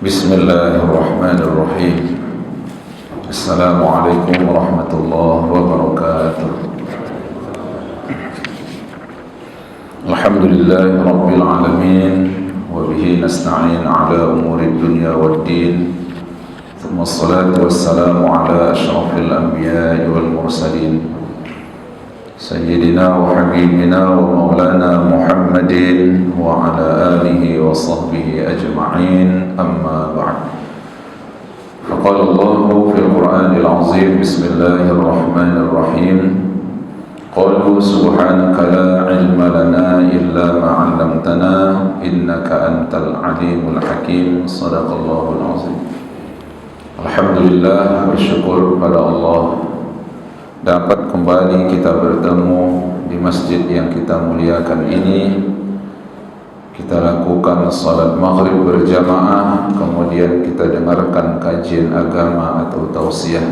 Bismillahirrahmanirrahim. Assalamualaikum warahmatullahi wabarakatuh. Alhamdulillahi rabbil alamin, wa bihi nasta'in ala umurid dunya waddin. Thumma assalatu wassalamu ala ashrafil anbiya'i wal mursalin, Sayyidina wa habibina wa maulana Muhammadin wa ala alihi wa sahbihi ajma'in, amma ba'd. Faqala Allahu fil Qur'anil azim, bismillahirrahmanirrahim, qalu subhanaka la ilma lana illa ma 'allamtana innaka antal alimul hakim. Shadaqallahul azim. Alhamdulillah, bersyukur pada Allah dapat kembali kita bertemu di masjid yang kita muliakan ini. Kita lakukan salat maghrib berjamaah, kemudian kita dengarkan kajian agama atau tausiah.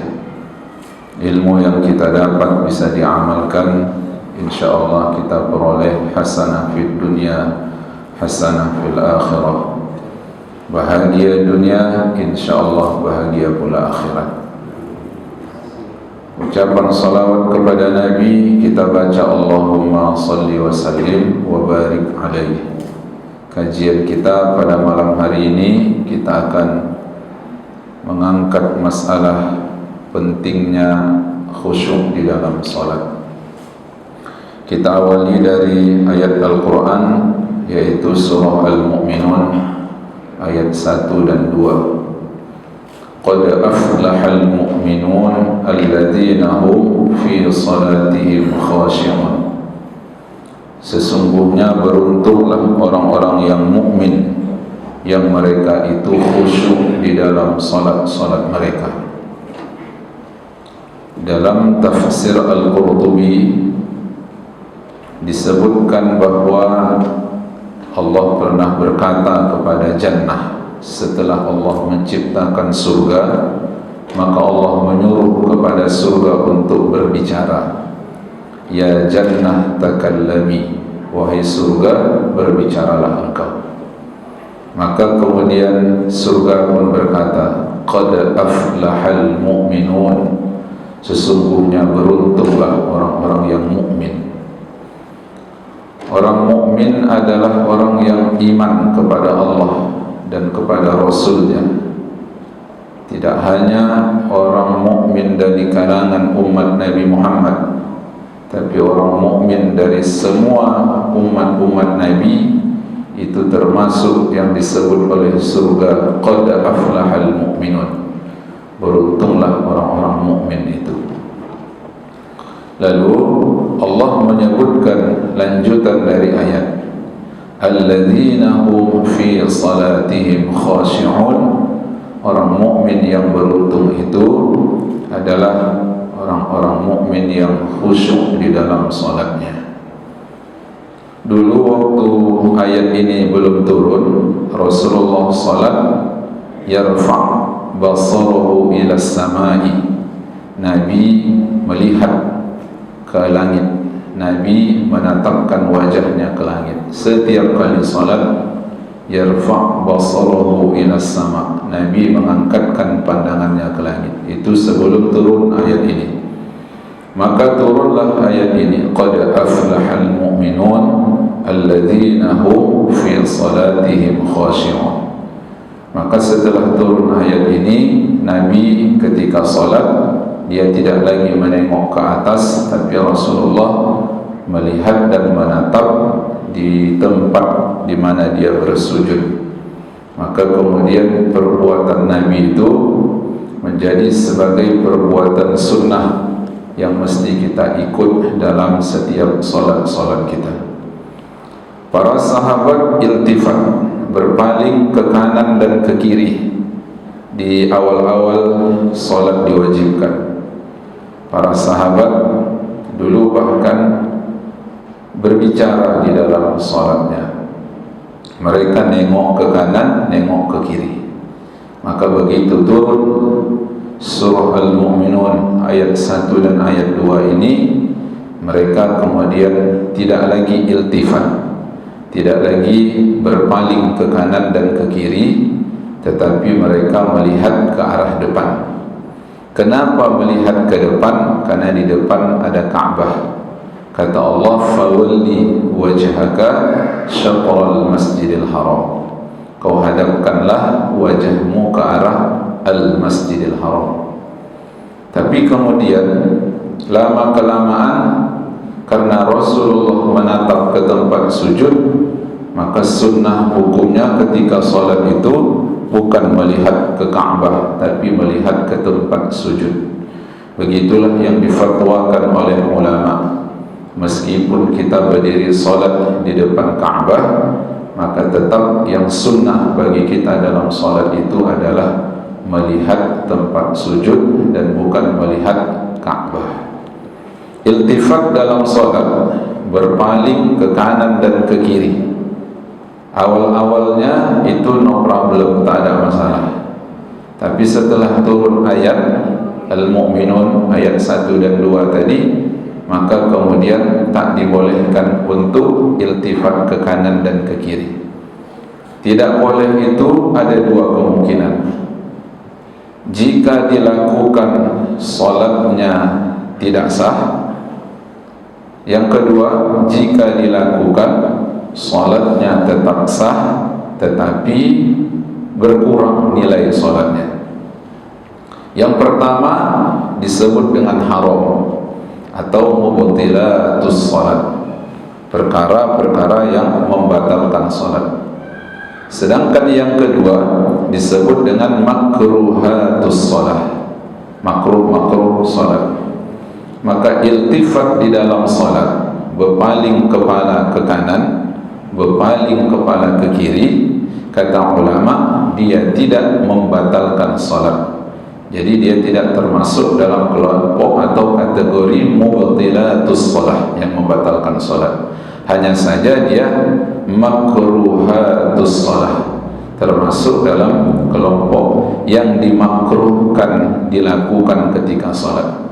Ilmu yang kita dapat bisa diamalkan, insyaallah kita peroleh hasanah fid dunya, hasanah fil akhirah. Bahagia dunia, insyaallah bahagia pula akhirat. Ucapan salawat kepada Nabi, kita baca Allahumma salli wa sallim wa barik alaihi. Kajian kita pada malam hari ini, kita akan mengangkat masalah pentingnya khusyuk di dalam salat. Kita awali dari ayat Al-Quran, yaitu surah Al-Mu'minun ayat 1 dan 2. Qad aflahal mu'minun alladzina hum fi salatihim khashi'un. Sesungguhnya beruntunglah orang-orang yang mukmin, yang mereka itu khusyuk di dalam salat-salat mereka. Dalam tafsir Al-Qurtubi disebutkan bahwa Allah pernah berkata kepada jannah setelah Allah menciptakan surga, maka Allah menyuruh kepada surga untuk berbicara. Ya jannah takallami, wahai surga, berbicaralah engkau. Maka kemudian surga pun berkata, qad aflahal mu'minun, sesungguhnya beruntunglah orang-orang yang mukmin. Orang mukmin adalah orang yang iman kepada Allah dan kepada Rasulnya. Tidak hanya orang mukmin dari kalangan umat Nabi Muhammad, tapi orang mukmin dari semua umat-umat Nabi, itu termasuk yang disebut oleh surga qad aflahal mu'minun. Beruntunglah orang-orang mukmin itu. Lalu Allah menyebutkan lanjutan dari ayat, alladzina hum fi salatihim khashi'un. Orang mukmin yang beruntung itu adalah orang-orang mukmin yang khusyuk di dalam salatnya. Dulu waktu ayat ini belum turun, Rasulullah salat yarfa' basarahu ila samai. Nabi melihat ke langit, Nabi menatapkan wajahnya ke langit. Setiap kali salat yarfa' basarahu ila sama, Nabi mengangkatkan pandangannya ke langit. Itu sebelum turun ayat ini. Maka turunlah ayat ini, qad aflahal mu'minun alladzina hum fi salatihim khashi'un. Maka setelah turun ayat ini, Nabi ketika salat dia tidak lagi menengok ke atas, tapi Rasulullah melihat dan menatap di tempat di mana dia bersujud. Maka kemudian perbuatan Nabi itu menjadi sebagai perbuatan sunnah yang mesti kita ikut dalam setiap solat-solat kita. Para sahabat iltifat, berpaling ke kanan dan ke kiri di awal-awal solat diwajibkan. Para sahabat dulu bahkan berbicara di dalam salatnya. Mereka nengok ke kanan, nengok ke kiri. Maka begitu turun surah Al-Mu'minun ayat 1 dan ayat 2 ini, mereka kemudian tidak lagi iltifat, tidak lagi berpaling ke kanan dan ke kiri, tetapi mereka melihat ke arah depan. Kenapa melihat ke depan? Karena di depan ada Ka'bah. Kata Allah, fawalli wajhaka syatral masjidil haram. Kau hadapkanlah wajahmu ke arah al-masjidil haram. Tapi kemudian lama-kelamaan, karena Rasulullah menatap ke tempat sujud, maka sunnah hukumnya ketika salat itu bukan melihat ke Ka'bah, tapi melihat ke tempat sujud. Begitulah yang difatwakan oleh ulama. Meskipun kita berdiri salat di depan Ka'bah, maka tetap yang sunnah bagi kita dalam salat itu adalah melihat tempat sujud dan bukan melihat Ka'bah. Iltifat dalam salat, berpaling ke kanan dan ke kiri, awal-awalnya itu no problem, tak ada masalah. Tapi setelah turun ayat Al-Mu'minun ayat 1 dan 2 tadi, maka kemudian tak dibolehkan untuk iltifat ke kanan dan ke kiri. Tidak boleh itu ada dua kemungkinan. Jika dilakukan salatnya tidak sah. Yang kedua, jika dilakukan salatnya tetap sah, tetapi berkurang nilai salatnya. Yang pertama disebut dengan haram atau mubtilatus salat, perkara-perkara yang membatalkan salat. Sedangkan yang kedua disebut dengan makruhatus salat, makruh salat. Maka iltifat di dalam salat, berpaling kepala ke kanan, berpaling kepala ke kiri, kata ulama, dia tidak membatalkan salat. Jadi dia tidak termasuk dalam kelompok atau kategori mubtilatus salat, yang membatalkan salat. Hanya saja dia makruhatus salat, termasuk dalam kelompok yang dimakruhkan dilakukan ketika salat.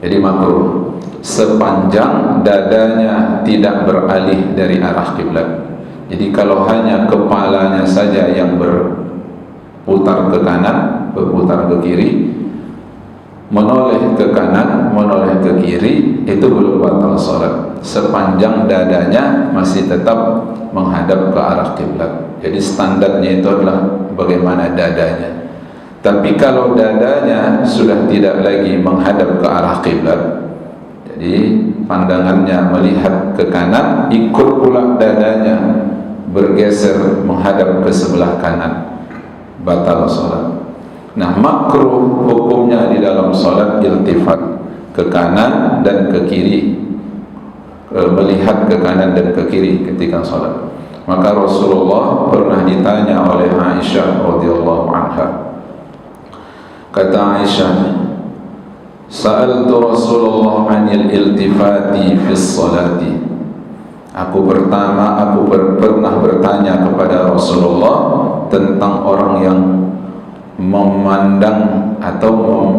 Jadi makruh sepanjang dadanya tidak beralih dari arah kiblat. Jadi kalau hanya kepalanya saja yang berputar ke kanan, berputar ke kiri, menoleh ke kanan, menoleh ke kiri, itu belum batal salat sepanjang dadanya masih tetap menghadap ke arah kiblat. Jadi standarnya itu adalah bagaimana dadanya. Tapi kalau dadanya sudah tidak lagi menghadap ke arah kiblat, jadi pandangannya melihat ke kanan, ikut pula dadanya bergeser menghadap ke sebelah kanan, batal salat. Nah, makruh hukumnya di dalam salat iltifat ke kanan dan ke kiri, melihat ke kanan dan ke kiri ketika salat. Maka Rasulullah pernah ditanya oleh Aisyah radhiyallahu anha. Kata Aisyah, sa'altu Rasulullah 'anil iltifati fi sholati. Aku pernah bertanya kepada Rasulullah tentang orang yang memandang atau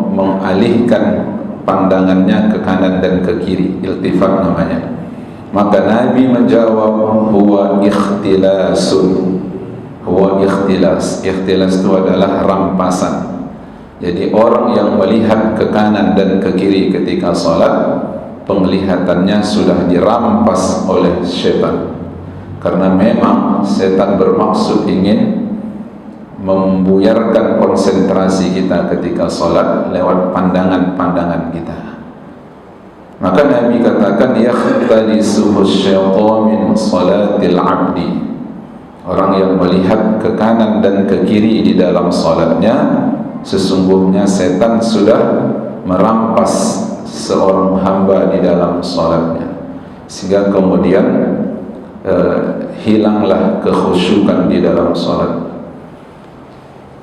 mengalihkan pandangannya ke kanan dan ke kiri, iltifat namanya. Maka Nabi menjawab, huwa ikhtilasun. Huwa ikhtilas. Ikhtilas itu adalah rampasan. Jadi orang yang melihat ke kanan dan ke kiri ketika salat, penglihatannya sudah dirampas oleh syaitan. Karena memang syaitan bermaksud ingin membuyarkan konsentrasi kita ketika salat lewat pandangan-pandangan kita. Maka Nabi katakan, yakhtalisuhu syaitan min salatil abdi. Orang yang melihat ke kanan dan ke kiri di dalam salatnya, sesungguhnya setan sudah merampas seorang hamba di dalam salatnya, sehingga kemudian hilanglah kekhusyukan di dalam salat.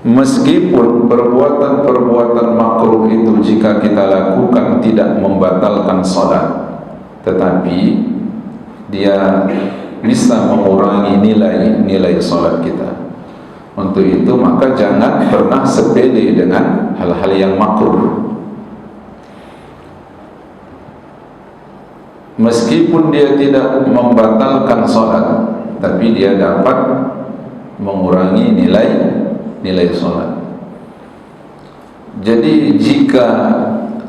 Meskipun perbuatan-perbuatan makruh itu jika kita lakukan tidak membatalkan salat, tetapi dia bisa mengurangi nilai salat kita. Untuk itu maka jangan pernah sepele dengan hal-hal yang makruh. Meskipun dia tidak membatalkan salat, tapi dia dapat mengurangi nilai nilai solat. Jadi jika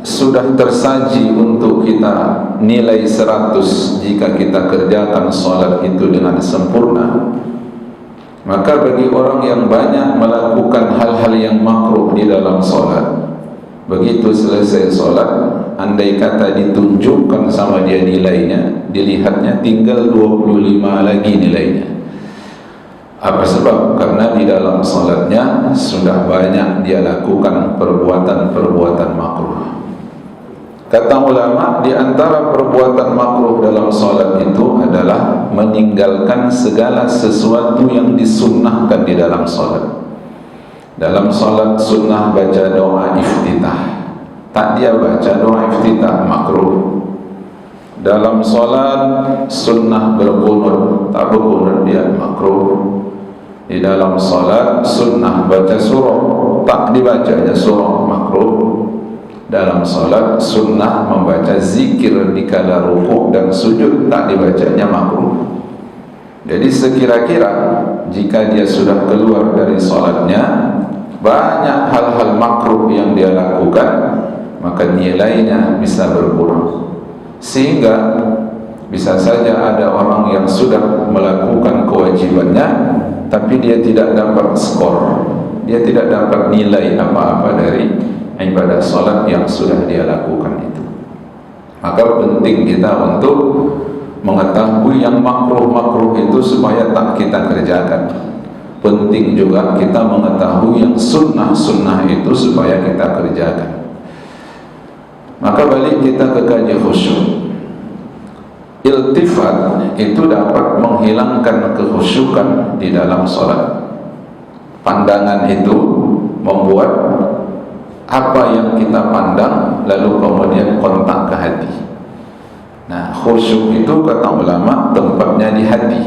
sudah tersaji untuk kita nilai 100 jika kita kerjakan solat itu dengan sempurna, maka bagi orang yang banyak melakukan hal-hal yang makruh di dalam solat, begitu selesai solat, andai kata ditunjukkan sama dia nilainya, dilihatnya tinggal 25 lagi nilainya. Apa sebab? Karena di dalam solatnya sudah banyak dia lakukan perbuatan-perbuatan makruh. Kata ulama, di antara perbuatan makruh dalam solat itu adalah meninggalkan segala sesuatu yang disunnahkan di dalam solat. Dalam solat sunnah baca doa iftitah, tak dia baca doa iftitah, makruh. Dalam solat sunnah berqunut, tak berqunut dia, makruh. Di dalam solat sunnah baca surah, tak dibacanya surah, makruh. Dalam solat sunnah membaca zikir di kala rukuk dan sujud, tak dibacanya, makruh. Jadi sekira-kira jika dia sudah keluar dari solatnya banyak hal-hal makruh yang dia lakukan, maka nilainya bisa berkurang. Sehingga bisa saja ada orang yang sudah melakukan kewajibannya tapi dia tidak dapat skor, dia tidak dapat nilai apa-apa dari ibadah solat yang sudah dia lakukan itu. Maka penting kita untuk mengetahui yang makruh-makruh itu supaya tak kita kerjakan. Penting juga kita mengetahui yang sunnah-sunnah itu supaya kita kerjakan. Maka balik kita ke kaji khusyuk. Iltifat itu dapat menghilangkan kekhusyukan di dalam solat. Pandangan itu membuat apa yang kita pandang lalu kemudian kontak ke hati. Nah, khusyuk itu kata ulama tempatnya di hati.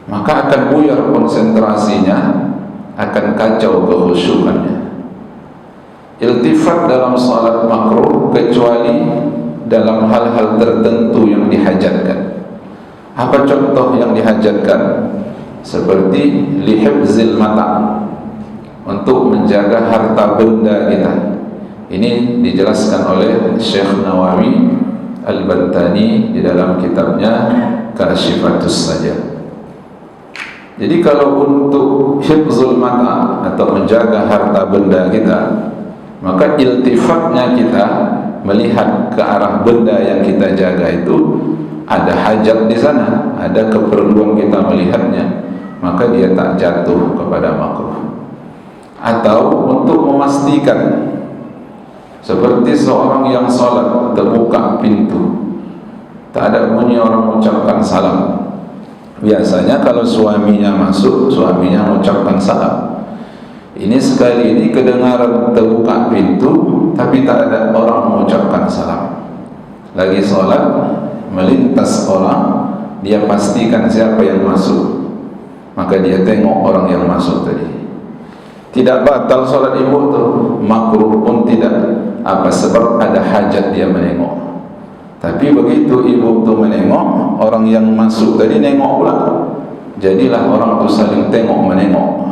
Maka akan buyar konsentrasinya, akan kacau kekhusyukannya. Iltifat dalam salat makruh kecuali dalam hal-hal tertentu yang dihajatkan. Apa contoh yang dihajatkan? Seperti lihibzil mata, untuk menjaga harta benda kita. Ini dijelaskan oleh Syekh Nawawi Al-Bantani di dalam kitabnya Kasyifatus Sajjad. Jadi kalau untuk hifzul mata atau menjaga harta benda kita, maka iltifatnya kita melihat ke arah benda yang kita jaga itu ada hajat di sana, ada keperluan kita melihatnya, maka dia tak jatuh kepada makruh. Atau untuk memastikan, seperti seorang yang salat terbuka pintu, tak ada bunyi orang mengucapkan salam. Biasanya kalau suaminya masuk, suaminya mengucapkan salam. Ini sekali ini kedengaran terbuka pintu, tapi tak ada orang mengucapkan salam. Lagi sholat, melintas orang, dia pastikan siapa yang masuk, maka dia tengok orang yang masuk tadi. Tidak batal sholat ibu tu, makruh pun tidak. Apa sebab? Ada hajat dia menengok. Tapi begitu ibu tu menengok, orang yang masuk tadi nengok pula. Jadilah orang tu saling tengok menengok.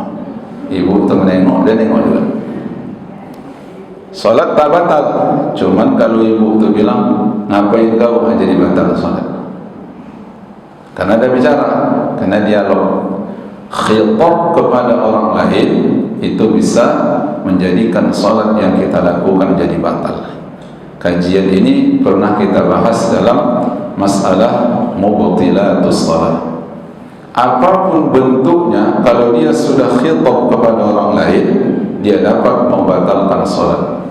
Ibu tu menengok, dia nengok juga. Solat tak batal, cuman kalau ibu tu bilang, ngapain kau jadi batal solat? Karena ada bicara, karena dialog. Khitab kepada orang lain itu bisa menjadikan solat yang kita lakukan jadi batal. Kajian ini pernah kita bahas dalam masalah mubtilatus salat. Apapun bentuknya, kalau dia sudah khitab kepada orang lain, dia dapat membatalkan solat.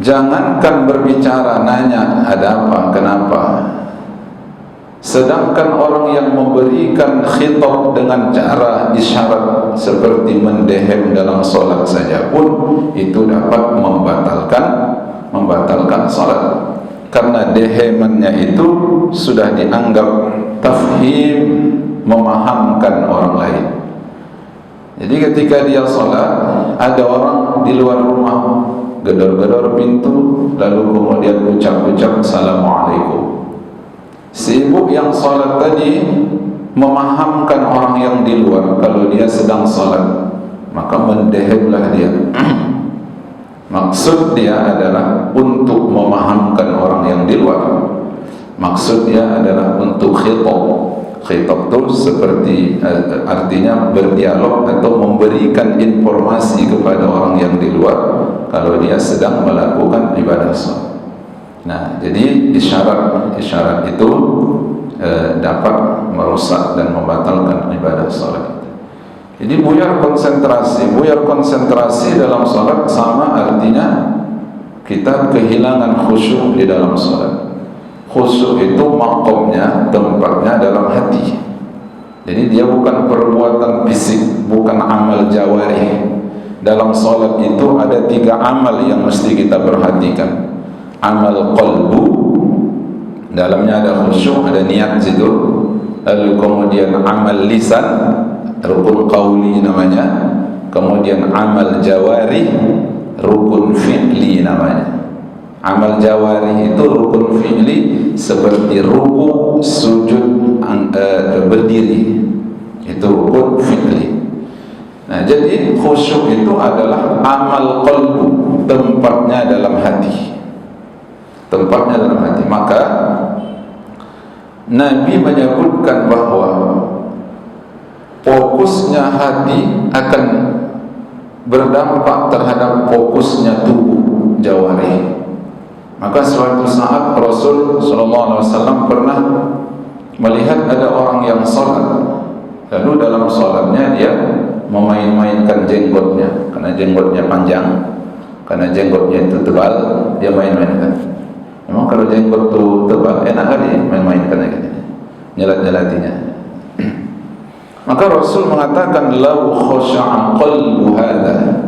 Jangankan berbicara, nanya ada apa, kenapa. Sedangkan orang yang memberikan khitab dengan cara isyarat seperti mendehem dalam solat saja pun itu dapat membatalkan solat. Karena dehemannya itu sudah dianggap tafhim, memahamkan orang lain. Jadi ketika dia sholat, ada orang di luar rumah gedor-gedor pintu, lalu kemudian ucap-ucap assalamualaikum. Si ibu yang sholat tadi memahamkan orang yang di luar kalau dia sedang salat, maka mendehemlah dia. Maksud dia adalah untuk memahamkan orang yang di luar. Maksud dia adalah untuk khitab. Khitab itu seperti artinya berdialog atau memberikan informasi kepada orang yang di luar kalau dia sedang melakukan ibadah salat. Nah, jadi isyarat itu dapat merusak dan membatalkan ibadah salat. Jadi buyar konsentrasi dalam salat sama artinya kita kehilangan khusyuk di dalam salat. Khusyuk itu makomnya, tempatnya dalam hati. Jadi dia bukan perbuatan fisik, bukan amal jawarih. Dalam salat itu ada 3 amal yang mesti kita perhatikan. Amal qalbu, dalamnya ada khusyuk, ada niat situ. Lalu kemudian amal lisan, rukun qauli namanya. Kemudian amal jawarih, rukun fi'li namanya. Amal jawarih itu rukun fi'li seperti ruku, sujud, berdiri. Itu rukun fi'li. Nah, jadi khusyuk itu adalah amal qalbu, tempatnya dalam hati. Tempatnya dalam hati. Maka Nabi menyebutkan bahwa fokusnya hati akan berdampak terhadap fokusnya tubuh jawarih. Maka suatu saat Rasul SAW pernah melihat ada orang yang salat, lalu dalam salatnya dia memain-mainkan jenggotnya, karena jenggotnya panjang, karena jenggotnya itu tebal, dia main-mainkan. Memang kalau jenggot itu tebal enak kali main-mainkan aja, nyelat-nyelatinya. Maka Rasul mengatakan, lau khusya'a qalbu hadha,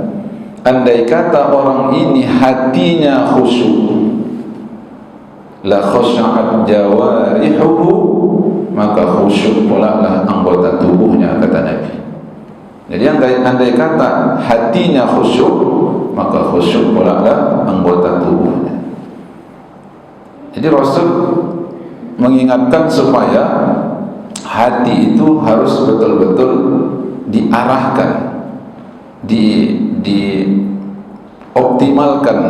andai kata orang ini hatinya khusyuk, la khusya'at jawarihuhu, maka khusyuk pula lah anggota tubuhnya, kata Nabi. Jadi andai kata hatinya khusyuk, maka khusyuk pula lah anggota tubuhnya. Jadi Rasul mengingatkan supaya hati itu harus betul-betul diarahkan, dioptimalkan,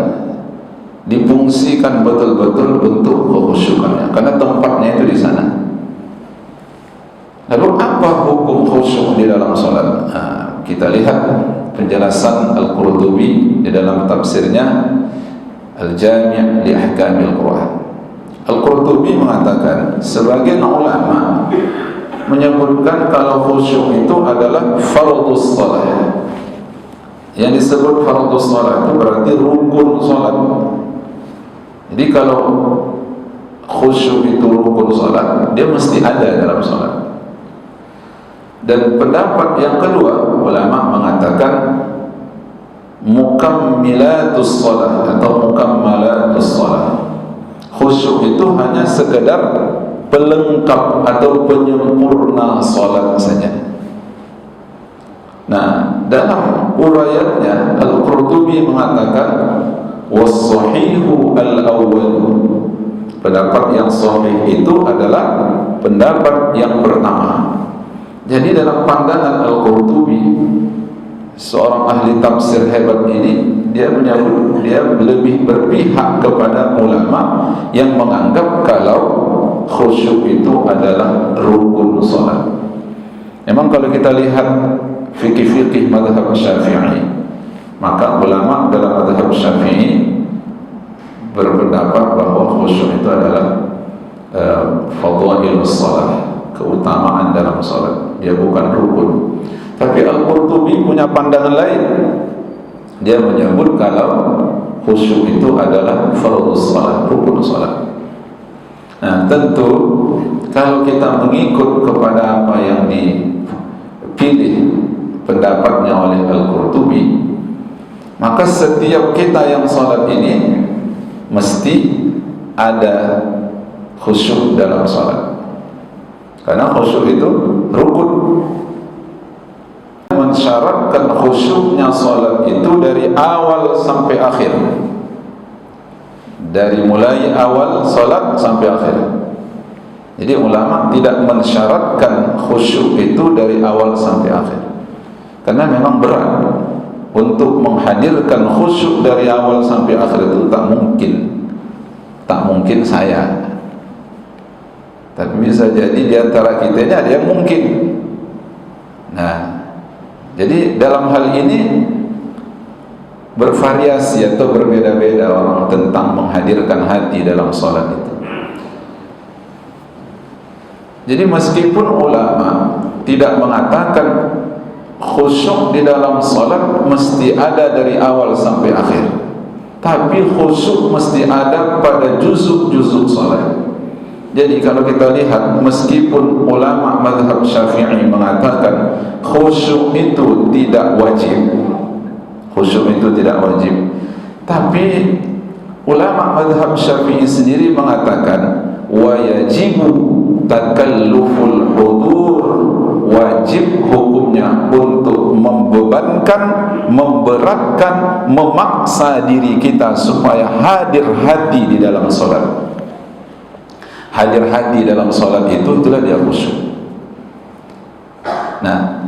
difungsikan betul-betul untuk kekhusyukannya, karena tempatnya itu di sana. Lalu apa hukum khusyuk di dalam salat? Nah, kita lihat penjelasan Al-Qurtubi di dalam tafsirnya Al-Jami' li Ahkamil Quran. Al-Qurtubi mengatakan, sebagian ulama menyebutkan kalau khusyuk itu adalah fardhus salat. Yang disebut fardhus salat itu berarti rukun salat. Jadi kalau khusyuk itu rukun salat, dia mesti ada dalam salat. Dan pendapat yang kedua, ulama mengatakan mukammilatus salat atau mukammalatus salat. Khusyuk itu hanya sekedar pelengkap atau penyempurna salat saja. Nah, dalam uraiannya Al-Qurtubi mengatakan was-sahihu al-awwal, pendapat yang sahih itu adalah pendapat yang pertama. Jadi dalam pandangan Al-Qurtubi, seorang ahli tafsir hebat ini, dia menyebut, dia lebih berpihak kepada ulama yang menganggap kalau khusyuk itu adalah rukun salat. Memang kalau kita lihat fikih-fikih mazhab Syafi'i, maka ulama dalam mazhab Syafi'i berpendapat bahwa khusyuk itu adalah fadhailus salat, keutamaan dalam salat, dia bukan rukun. Tapi Al-Qurtubi punya pandangan lain. Dia menyebut kalau khusyuk itu adalah fardhus salat, rukun salat. Nah, tentu kalau kita mengikut kepada apa yang dipilih pendapatnya oleh Al-Qurtubi, maka setiap kita yang salat ini mesti ada khusyuk dalam salat. Karena khusyuk itu rukun. Mensyaratkan khusyuknya salat itu dari awal sampai akhir, dari mulai awal salat sampai akhir. Jadi ulama tidak mensyaratkan khusyuk itu dari awal sampai akhir, karena memang berat untuk menghadirkan khusyuk dari awal sampai akhir. Itu tak mungkin saya. Tapi bisa jadi di antara kita ini ada yang mungkin. Nah, jadi dalam hal ini bervariasi atau berbeda-beda orang tentang menghadirkan hati dalam salat itu. Jadi meskipun ulama tidak mengatakan khusyuk di dalam salat mesti ada dari awal sampai akhir, tapi khusyuk mesti ada pada juzuk-juzuk salat. Jadi kalau kita lihat, meskipun ulama mazhab Syafi'i mengatakan khusyuk itu tidak wajib, tapi ulama mazhab Syafi'i sendiri mengatakan wa yajibu takalluful hudur, wajib hukumnya untuk membebankan, memberatkan, memaksa diri kita supaya hadir hati di dalam solat. Hadir hati dalam solat itulah dia khusyuk. Nah,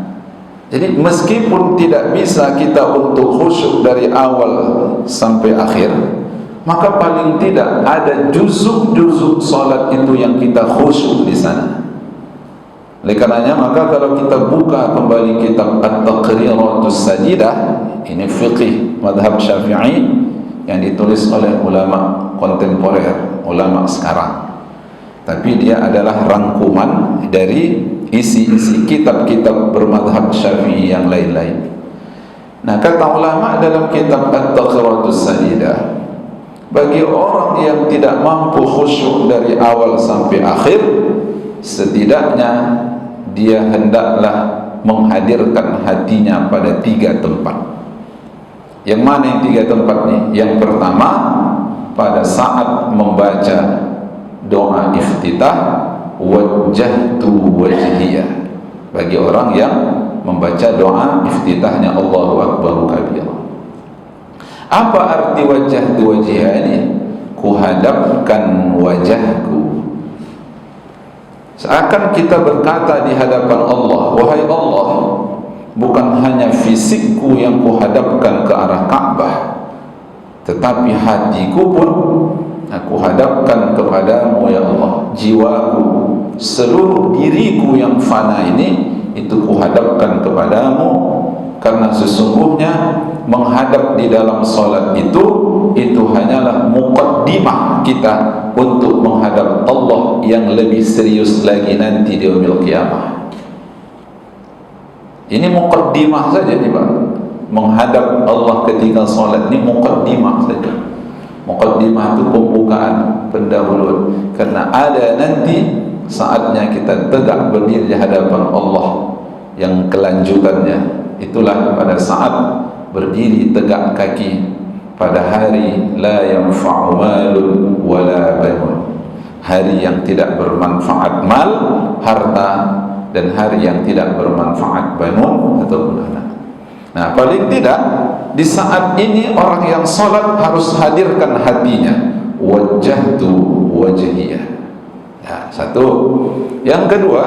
jadi meskipun tidak bisa kita untuk khusyuk dari awal sampai akhir, maka paling tidak ada juzuk-juzuk salat itu yang kita khusyuk di sana. Oleh karenanya, maka kalau kita buka kembali kitab At-Taqriratus Sajidah, ini fiqih mazhab Syafi'i yang ditulis oleh ulama kontemporer, ulama sekarang. Tapi dia adalah rangkuman dari isi-isi kitab-kitab bermadhab Syafi'i yang lain-lain. Nah, kata ulama dalam kitab At-Taqriratus Sajidah, bagi orang yang tidak mampu khusyuk dari awal sampai akhir, setidaknya dia hendaklah menghadirkan hatinya pada 3 tempat. Yang mana yang 3 tempat nih? Yang pertama, pada saat membaca doa iftitah, wajjahtu wajhiyah. Bagi orang yang membaca doa iftitahnya Allahu Akbar kabira. Apa arti wajjahtu wajhiyah ini? Kuhadapkan wajahku. Seakan kita berkata di hadapan Allah, wahai Allah, bukan hanya fisikku yang kuhadapkan ke arah Ka'bah, tetapi hatiku pun aku hadapkan kepadamu ya Allah. Jiwaku, seluruh diriku yang fana ini, itu kuhadapkan kepadamu, karena sesungguhnya menghadap di dalam salat itu hanyalah muqaddimah kita untuk menghadap Allah yang lebih serius lagi nanti di yaumil qiyamah. Ini muqaddimah saja nih Pak. Menghadap Allah ketika salat ini muqaddimah saja. Muqaddimah itu pembukaan, pendahuluan, karena ada nanti saatnya kita tegak berdiri di hadapan Allah yang kelanjutannya. Itulah pada saat berdiri tegak kaki pada hari la yanfa'u malun wala banun, hari yang tidak bermanfaat mal, harta, dan hari yang tidak bermanfaat banun ataupun anak. Nah, paling tidak di saat ini orang yang salat harus hadirkan hatinya, wajjahtu wajhiyah. Ya, satu. Yang kedua,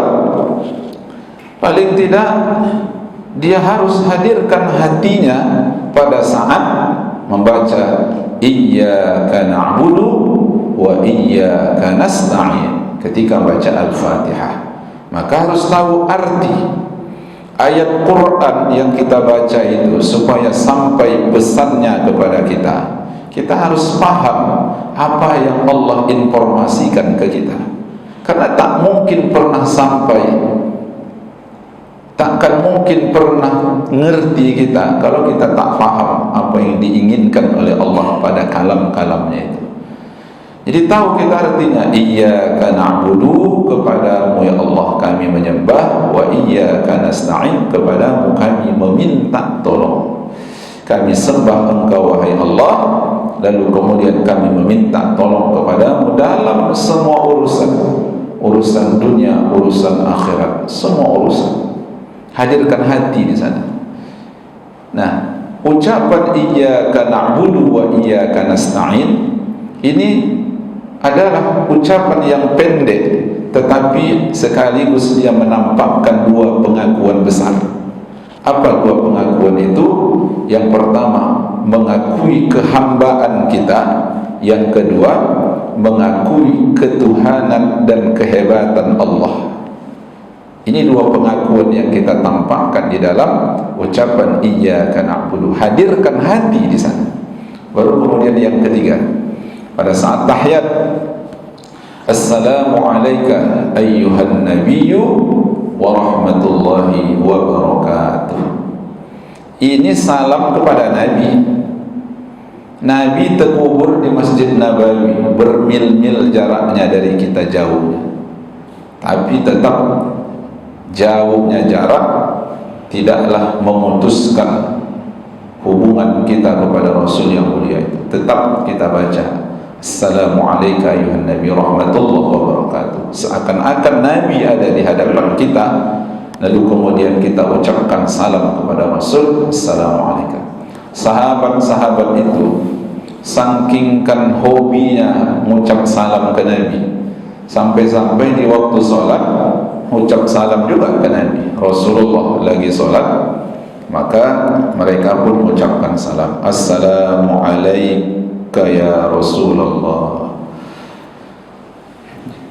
paling tidak dia harus hadirkan hatinya pada saat membaca iyyaka na'budu wa iyyaka nasta'in. Ketika baca Al-Fatihah, maka harus tahu arti ayat Quran yang kita baca itu, supaya sampai pesannya kepada kita. Kita harus paham apa yang Allah informasikan ke kita, karena tak mungkin pernah sampai, takkan mungkin pernah ngerti kita kalau kita tak faham apa yang diinginkan oleh Allah pada kalam-kalamnya itu. Jadi tahu kita artinya, iyyaka na'budu, kepadamu ya Allah kami menyembah, wa iyyaka nasta'in, kepadamu kami meminta tolong. Kami sembah engkau wahai Allah, lalu kemudian kami meminta tolong kepadamu dalam semua urusan, urusan dunia, urusan akhirat, semua urusan. Hadirkan hati di sana. Nah, ucapan iyyaka na'budu wa iyyaka nasta'in ini adalah ucapan yang pendek, tetapi sekaligus dia menampakkan dua pengakuan besar. Apa dua pengakuan itu? Yang pertama, mengakui kehambaan kita. Yang kedua, mengakui ketuhanan dan kehebatan Allah. Ini dua pengakuan yang kita tampakkan di dalam ucapan iyyaka na'budu. Hadirkan hati di sana. Baru kemudian yang ketiga, pada saat tahiyat, assalamu alayka ayyuhan nabiyyu wa rahmatullahi wa barakatuh. Ini salam kepada Nabi. Nabi terkubur di Masjid Nabawi, bermil-mil jaraknya dari kita jauhnya. Tapi tetap jauhnya jarak tidaklah memutuskan hubungan kita kepada Rasul yang mulia itu. Tetap kita baca assalamu alayka ayuhan nabi rahmatullahi wa barakatuh. Seakan-akan Nabi ada di hadapan kita, lalu kemudian kita ucapkan salam kepada Rasul, assalamu alayka. Sahabat-sahabat itu sangkingkan hobinya mengucap salam ke Nabi, sampai-sampai di waktu sholat ucap salam juga ke Nabi. Rasulullah lagi sholat, maka mereka pun mengucapkan salam, assalamu alayka ya Rasulullah.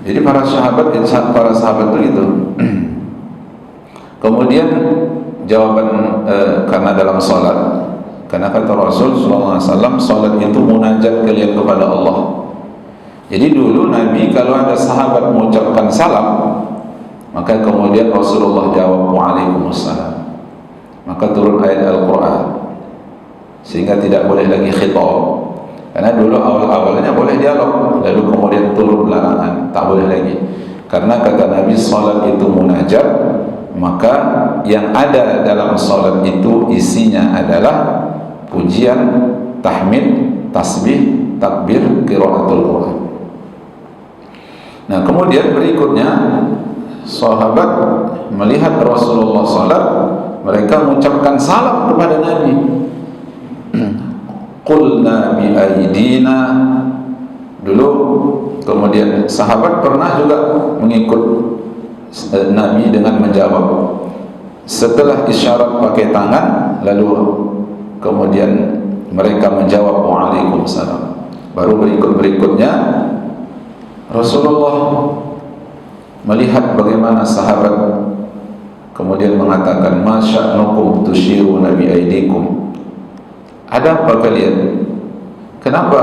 Jadi para sahabat itu kemudian jawaban karena dalam sholat, karena kata Rasul SAW, salat itu munajat kalian kepada Allah. Jadi dulu Nabi kalau ada sahabat mengucapkan salam, maka kemudian Rasulullah jawab waalaikumsalam, maka turun ayat Al-Quran, sehingga tidak boleh lagi khitab. Karena dulu awal-awalnya boleh dialog, lalu kemudian turun larangan, tak boleh lagi. Karena kata Nabi, salat itu munajat, maka yang ada dalam salat itu isinya adalah pujian, tahmid, tasbih, takbir, qiraatul Quran. Nah, kemudian berikutnya sahabat melihat Rasulullah salat, mereka mengucapkan salam kepada Nabi. Qulna bi aidina. Dulu kemudian sahabat pernah juga mengikut Nabi dengan menjawab. Setelah isyarat pakai tangan, lalu kemudian mereka menjawab waalaikumsalam. Baru berikutnya Rasulullah melihat bagaimana sahabat kemudian mengatakan, masya'nukum tushiruna bi aidikum. Ada apa kalian? Kenapa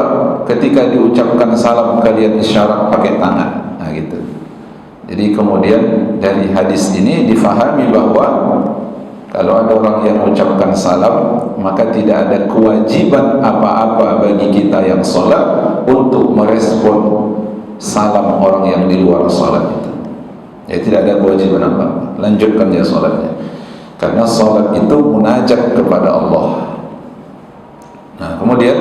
ketika diucapkan salam kalian isyarat pakai tangan? Nah gitu. Jadi kemudian dari hadis ini difahami bahwa kalau ada orang yang mengucapkan salam, maka tidak ada kewajiban apa-apa bagi kita yang sholat untuk merespon salam orang yang di luar sholat itu. Ya, tidak ada kewajiban apa-apa. Lanjutkan dia sholatnya. Karena sholat itu munajat kepada Allah. Nah, kemudian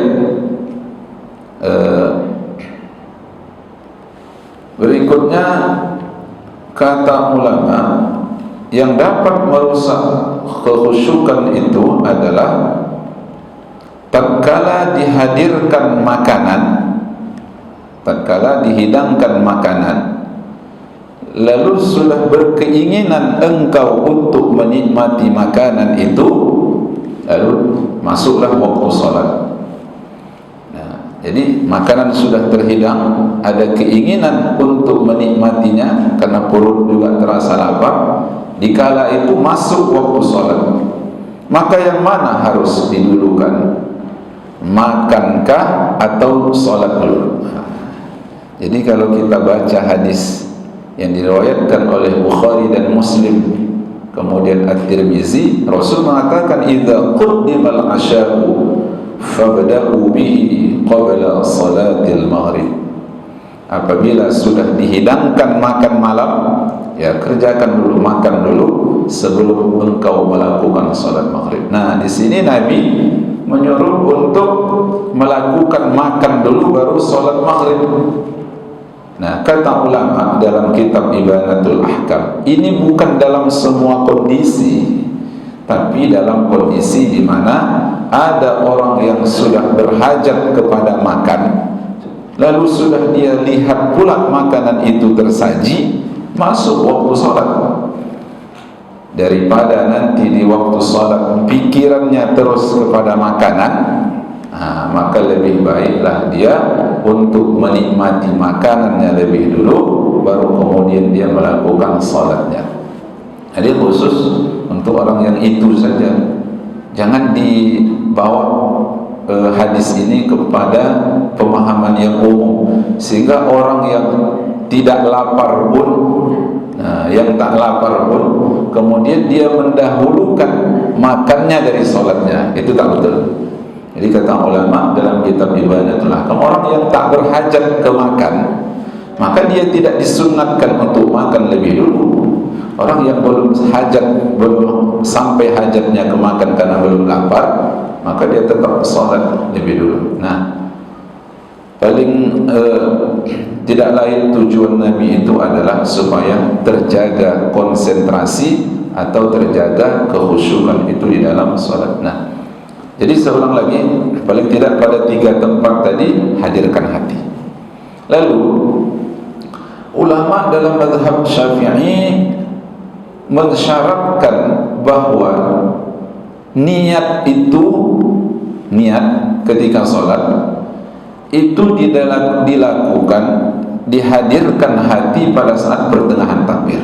berikutnya kata ulama, yang dapat merusak kekhusyukan itu adalah tatkala dihadirkan makanan, tatkala dihidangkan makanan, lalu sudah berkeinginan engkau untuk menikmati makanan itu, lalu masuklah waktu sholat. Nah, jadi makanan sudah terhidang, ada keinginan untuk menikmatinya karena perut juga terasa lapar. Dikala itu masuk waktu sholat, maka yang mana harus didulukan? Makankah atau sholat dulu? Jadi kalau kita baca hadis yang diriwayatkan oleh Bukhari dan Muslim, kemudian At-Tirmizi, Rasul mengatakan, idza quddimal asya'u fabda'u bihi qabla salatil maghrib. Apabila sudah dihidangkan makan malam, ya kerjakan dulu, makan dulu sebelum engkau melakukan salat maghrib. Nah, di sini Nabi menyuruh untuk melakukan makan dulu baru salat maghrib. Nah, kata ulama dalam kitab Ibanatul Ahkam, ini bukan dalam semua kondisi, tapi dalam kondisi di mana ada orang yang sudah berhajat kepada makan, lalu sudah dia lihat pula makanan itu tersaji, masuk waktu salat. Daripada nanti di waktu salat pikirannya terus kepada makanan, maka lebih baiklah dia untuk menikmati makanannya lebih dulu, baru kemudian dia melakukan salatnya. Jadi khusus untuk orang yang itu saja. Jangan dibawa hadis ini kepada pemahaman yang umum, sehingga orang yang tidak lapar pun, yang tak lapar pun, kemudian dia mendahulukan makannya dari sholatnya. Itu tak betul. Jadi kata ulama dalam kitab Ibadatul Ahkam, orang yang tak berhajat ke makan, maka dia tidak disunnatkan untuk makan lebih dulu. Orang yang belum hajat, belum sampai hajatnya ke makan karena belum lapar, maka dia tetap sholat lebih dulu. Nah, paling tidak lain tujuan Nabi itu adalah supaya terjaga konsentrasi atau terjaga kekhusyukan itu di dalam sholat. Nah, jadi seulang lagi, paling tidak pada 3 tempat tadi hadirkan hati. Lalu ulama dalam mazhab Syafi'i mensyaratkan bahwa niat ketika sholat itu dilakukan, dihadirkan hati pada saat pertengahan takbir.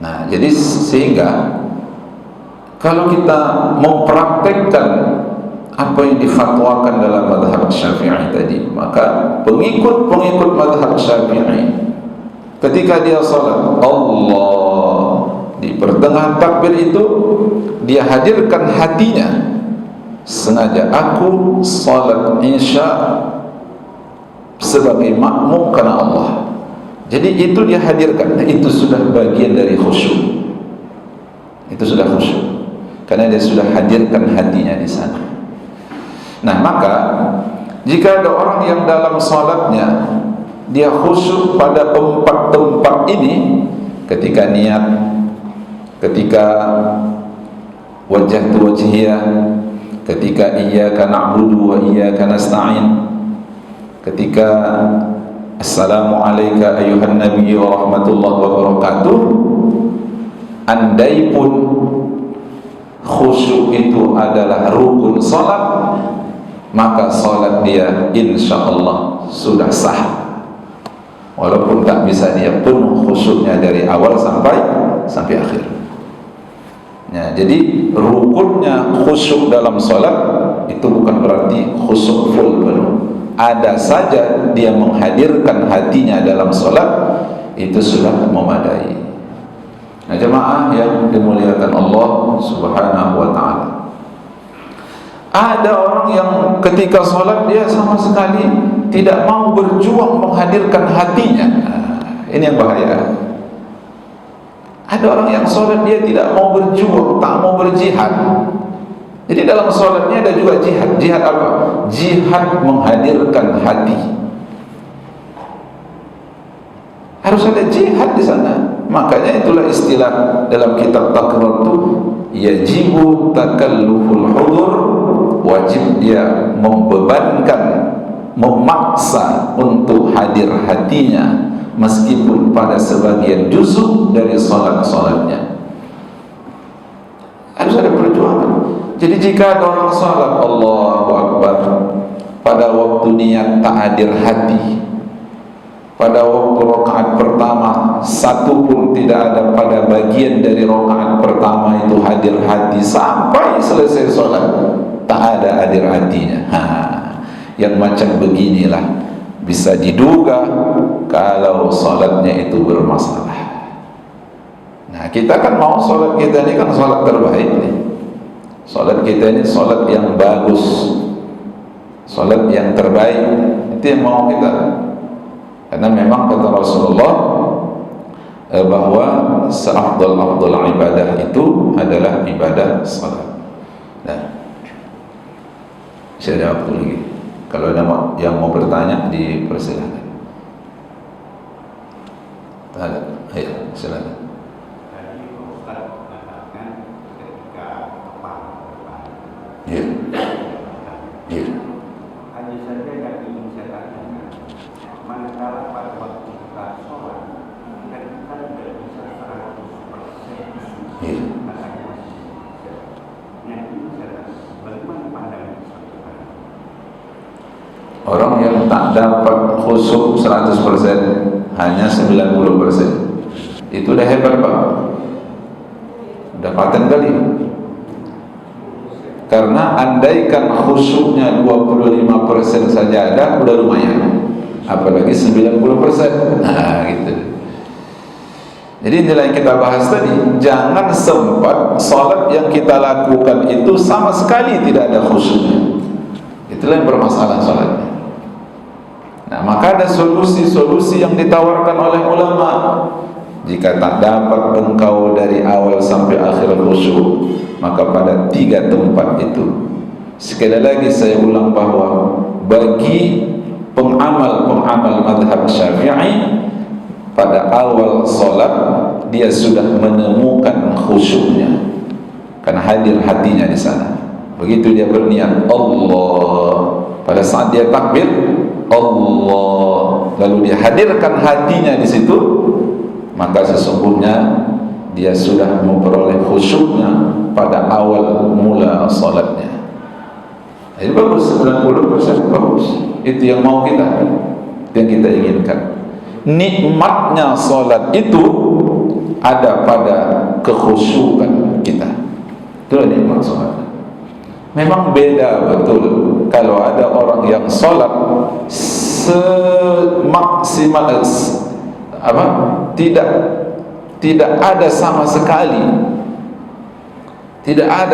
Nah, jadi sehingga kalau kita mempraktekkan apa yang difatwakan dalam mazhab Syafi'i tadi, maka pengikut mazhab Syafi'i ketika dia sholat Allah, di pertengahan takbir itu dia hadirkan hatinya, sengaja aku sholat isya sebagai makmum karena Allah. Jadi itu dia hadirkan. Itu sudah bagian dari khusyuk. Itu sudah khusyuk, karena dia sudah hadirkan hatinya di sana. Nah, maka jika ada orang yang dalam sholatnya dia khusyuk pada 4 tempat ini, ketika niat, ketika wajhatu wajhiyah, ketika iyyaka na'budu wa iyyaka nasta'in, ketika assalamu alayka ayyuhan nabiyyu wa rahmatullahi wa barakatuh, andai pun khusyuk itu adalah rukun salat, maka salat dia insyaallah sudah sah, walaupun tak bisa dia penuh khusyuknya dari awal sampai akhir. Ya, jadi rukunnya khusyuk dalam salat itu bukan berarti khusyuk full penuh. Ada saja dia menghadirkan hatinya dalam salat, itu sudah memadai. Nah, jemaah yang dimuliakan Allah Subhanahu wa ta'ala, ada orang yang ketika sholat dia sama sekali tidak mau berjuang menghadirkan hatinya. Ini yang bahaya. Ada orang yang sholat dia tidak mau berjuang, tak mau berjihad. Jadi dalam sholatnya ada juga jihad. Jihad apa? Jihad menghadirkan hati. Harus ada jihad di sana. Makanya itulah istilah dalam kitab Taqrib itu, yajibu takalluful hudur, wajib dia membebankan, memaksa untuk hadir hatinya meskipun pada sebagian juzuk dari salat-salatnya. Harus ada perjuangan. Jadi jika ada orang salat Allahu Akbar, pada waktu niat tak hadir hati, pada waktu rakaat pertama satu pun tidak ada pada bagian dari rakaat pertama itu hadir hati, sampai selesai sholat tak ada hadir hatinya. Yang macam beginilah bisa diduga kalau sholatnya itu bermasalah. Nah, kita kan mau sholat kita ini kan sholat terbaik nih. Sholat kita ini sholat yang bagus, sholat yang terbaik, itu yang mau kita. Karena memang kata Rasulullah bahwa seafdal-afdal ibadah itu adalah ibadah salat. Nah, saya ada waktu lagi. Kalau ada yang mau bertanya, dipersilakan. Ada, ayo silakan. Tadi Ustaz mengatakan ketika kepala Iya. Iya. hanya saja yang ingin saya tanyakan, manakala pada waktu kita sholat dan kita tak dapat khusyuk 100%, hanya 90%. Itu udah hebat Pak, udah paten kali. Karena andaikan khusyuknya 25% saja ada, udah lumayan, apalagi 90%. Nah gitu. Jadi inilah yang kita bahas tadi. Jangan sempat salat yang kita lakukan itu sama sekali tidak ada khusyuknya. Itulah yang bermasalah salatnya. Nah, maka ada solusi-solusi yang ditawarkan oleh ulama. Jika tak dapat engkau dari awal sampai akhir khusyuk, maka pada 3 tempat itu. Sekali lagi saya ulang bahwa bagi pengamal mazhab Syafi'i, pada awal solat dia sudah menemukan khusyuknya, karena hadir hatinya di sana. Begitu dia berniat Allah, pada saat dia takbir Allah, lalu dia hadirkan hatinya di situ, maka sesungguhnya dia sudah memperoleh khusyuknya pada awal mula solatnya. Jadi bagus, 90% bagus. Itu yang mau kita, yang kita inginkan. Nikmatnya solat itu ada pada kekhusyukan kita. Itu nikmat solat. Memang beda betul kalau ada orang yang solat semaksimal tidak ada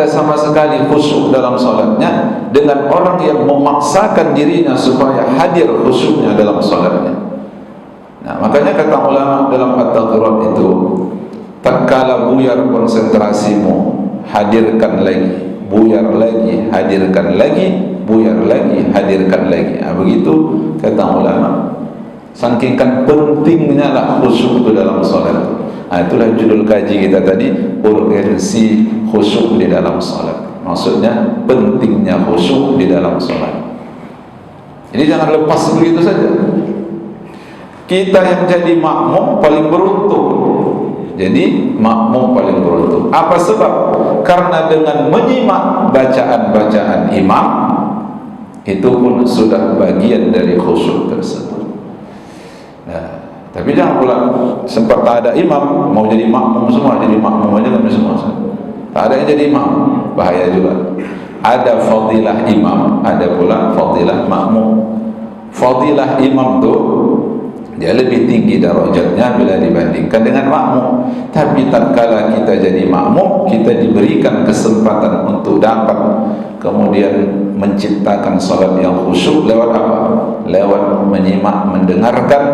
sama sekali khusyuk dalam solatnya, dengan orang yang memaksakan dirinya supaya hadir khusyuknya dalam solatnya. Nah, makanya kata ulama dalam at-taqrib itu, tatkala buyar konsentrasimu, hadirkan lagi, buyar lagi, hadirkan lagi, buyar lagi, hadirkan lagi. Nah, begitu kata ulama. Saking pentingnya lah khusyuk itu dalam salat. Nah, itulah judul kaji kita tadi, urgensi khusyuk di dalam salat. Maksudnya pentingnya khusyuk di dalam salat. Jadi jangan lepas begitu saja. Kita yang jadi makmum paling beruntung. Jadi makmum paling beruntung. Apa sebab? Karena dengan menyimak bacaan-bacaan imam, itu pun sudah bagian dari khusyuk tersebut. Nah, tapi jangan pula sempat tak ada imam, mau jadi makmum semua, jadi makmum aja kami semua. Tak ada yang jadi imam, bahaya juga. Ada fadilah imam, ada pula fadilah makmum. Fadilah imam tu dia lebih tinggi darajatnya bila dibandingkan dengan makmum. Tapi tatkala kita jadi makmum, kita diberikan kesempatan untuk dapat kemudian menciptakan salat yang khusyuk lewat apa? Lewat menyimak, mendengarkan,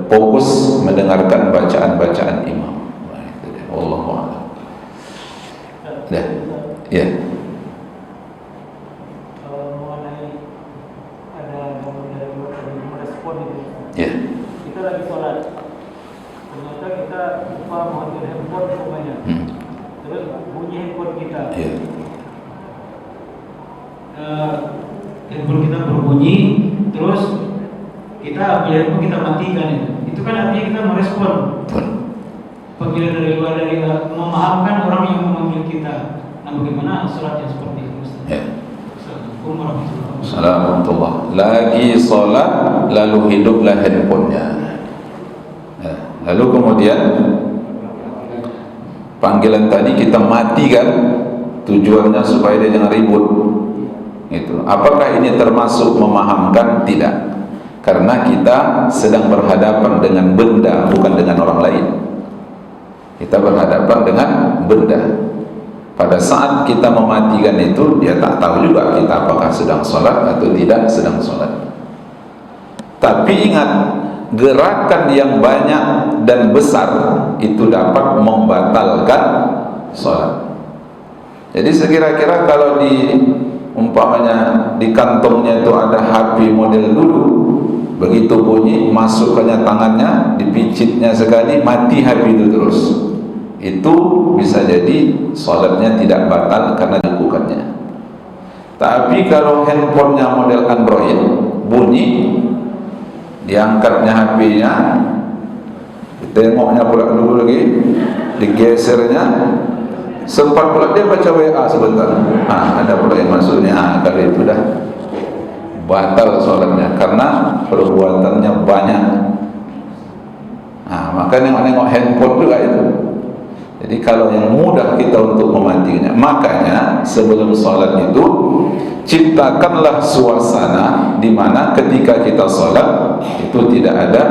fokus mendengarkan bacaan-bacaan imam. Nah, itu dia. Wallahu a'lam. Dah. Ya. Ya. Kita lagi sholat, ternyata kita lupa mengambil handphone semuanya. Terus bunyi handphone kita. Ya. Handphone kita berbunyi, terus kita ambil handphone, kita matikan itu. Itu kan artinya kita merespon panggilan dari luar, dari memahamkan orang yang memanggil kita. Nah, bagaimana sholat yang seperti itu? Ya. Assalamualaikum. Lagi sholat, lalu hiduplah handphonenya. Ya. Lalu kemudian panggilan tadi kita matikan, tujuannya supaya dia jangan ribut. Itu. Apakah ini termasuk memahamkan? Tidak. Karena kita sedang berhadapan dengan benda, bukan dengan orang lain. Kita berhadapan dengan benda. Pada saat kita mematikan itu, dia tak tahu juga kita apakah sedang sholat atau tidak sedang sholat. Tapi ingat, gerakan yang banyak dan besar itu dapat membatalkan sholat. Jadi sekira-kira kalau di umpamanya di kantongnya itu ada HP model dulu, begitu bunyi, masukkannya tangannya, dipicitnya sekali, mati HP itu terus. Itu bisa jadi sholatnya tidak batal karena dilakukannya. Tapi kalau handphonenya model Android, bunyi, diangkatnya HP-nya, ditengoknya pula dulu lagi, digesernya, sempat pula dia baca WA sebentar. Ada pula yang masuk ni. Kalau itu dah batal sholatnya karena perbuatannya banyak. Nah, maka nengok-nengok handphone juga itu. Jadi kalau yang mudah kita untuk mematikannya, makanya sebelum sholat itu ciptakanlah suasana di mana ketika kita sholat itu tidak ada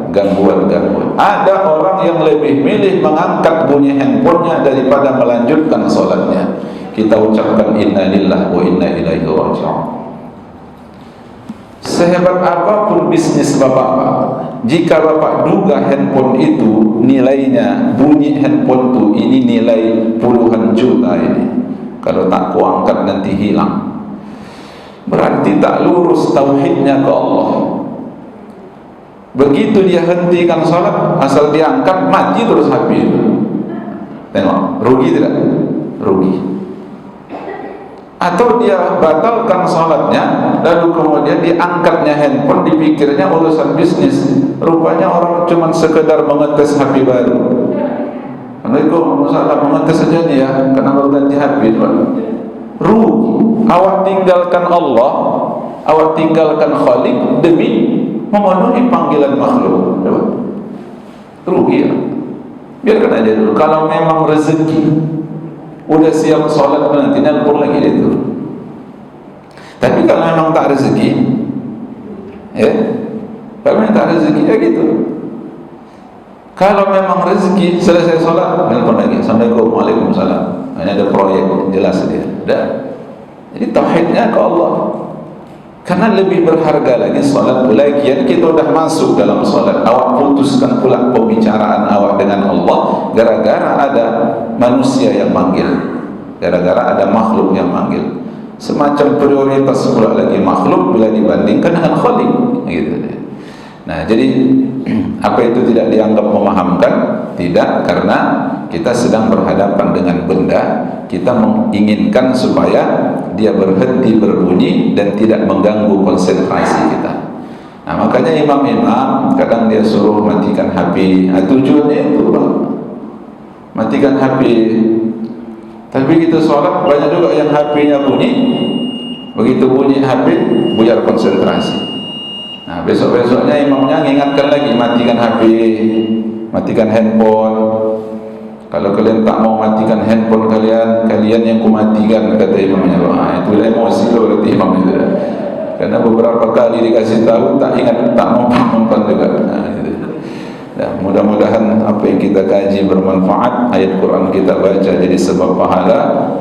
gangguan-gangguan. Ada orang yang lebih milih mengangkat bunyi handphonenya daripada melanjutkan sholatnya. Kita ucapkan inna lillahi wa inna ilaihi raji'un. Sehebat apapun bisnis bapak, jika bapak duga handphone itu nilainya, bunyi handphone itu ini nilai puluhan juta ini, kalau tak kuangkat nanti hilang, berarti tak lurus tauhidnya ke Allah. Begitu dia hentikan salat, asal diangkat mati terus HP itu. Tengok, rugi tidak? Rugi. Atau dia batalkan salatnya, lalu kemudian diangkatnya handphone, dipikirnya urusan bisnis, rupanya orang cuma sekedar mengetes HP baru. Assalamualaikum, masalah mengetes saja nih ya, kenapa ganti HP? Rugi. Awak tinggalkan Allah, awak tinggalkan Khalik demi memenuhi panggilan makhluk. Rugi ya. Biarkan aja dulu. Kalau memang rezeki udah siap sholat nanti nelpon lagi itu. Tapi kalau memang tak rezeki, ya, kalau memang tak rezeki ya gitu. Kalau memang rezeki selesai sholat nelpon lagi. Assalamualaikum, waalaikumsalam. Hanya ada proyek jelas dia. Dah. Jadi tauhidnya ke Allah. Karena lebih berharga lagi salat. Lagian kita sudah masuk dalam salat, awak putuskan pula pembicaraan awak dengan Allah gara-gara ada manusia yang manggil, gara-gara ada makhluk yang manggil. Semacam prioritas pula lagi makhluk bila dibandingkan dengan Khalik gitu. Nah, jadi apa itu tidak dianggap memahamkan? Tidak, karena kita sedang berhadapan dengan benda, kita menginginkan supaya dia berhenti berbunyi dan tidak mengganggu konsentrasi kita. Nah, makanya imam-imam kadang dia suruh matikan HP. Nah, tujuannya itu Pak, matikan HP. Tapi begitu sholat banyak juga yang HP-nya bunyi. Begitu bunyi HP, buyar konsentrasi. Nah, besok-besoknya imamnya mengingatkan lagi, matikan HP, matikan handphone. Kalau kalian tak mau matikan handphone kalian yang kumatikan, kata imamnya. Itu emosi loh berarti imam itu. Karena beberapa kali dikasih tahu tak ingat, tak mau nonton juga. Nah, mudah-mudahan apa yang kita kaji bermanfaat. Ayat Quran kita baca jadi sebab pahala,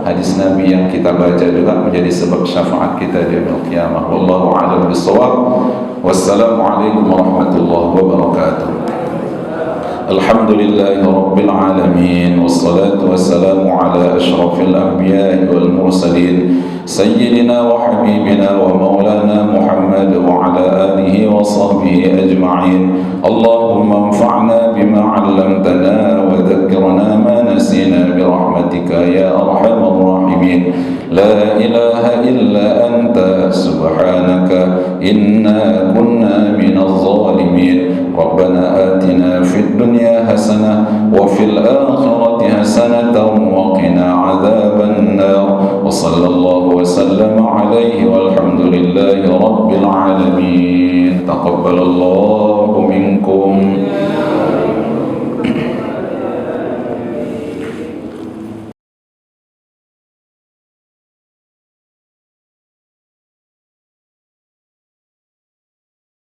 hadis Nabi yang kita baca juga menjadi sebab syafaat kita di yaumil qiyamah. Wallahu a'lam bissawab. Wassalamualaikum warahmatullahi wabarakatuh. Alhamdulillahi rabbil alamin, wassalatu wassalamu ala asyrafil anbiya'i wal mursalin, sayyidina wa habibina wa maulana Muhammad wa ala alihi wa sahbihi ajma'in. Allahumma anfa'na bima 'allamtana wa dhakkirna ma nasina bi rahmatika ya arhamar rahimin. La ilaha illa anta subhanaka inna kunna minadh zalimin. Rabbana atina fid dunya hasanah wa fil akhirati hasanatan wa qina adzaban nar. Wa sallallahu wa sallama alaihi walhamdulillahi rabbil alamin. Taqabbalallahu minkum.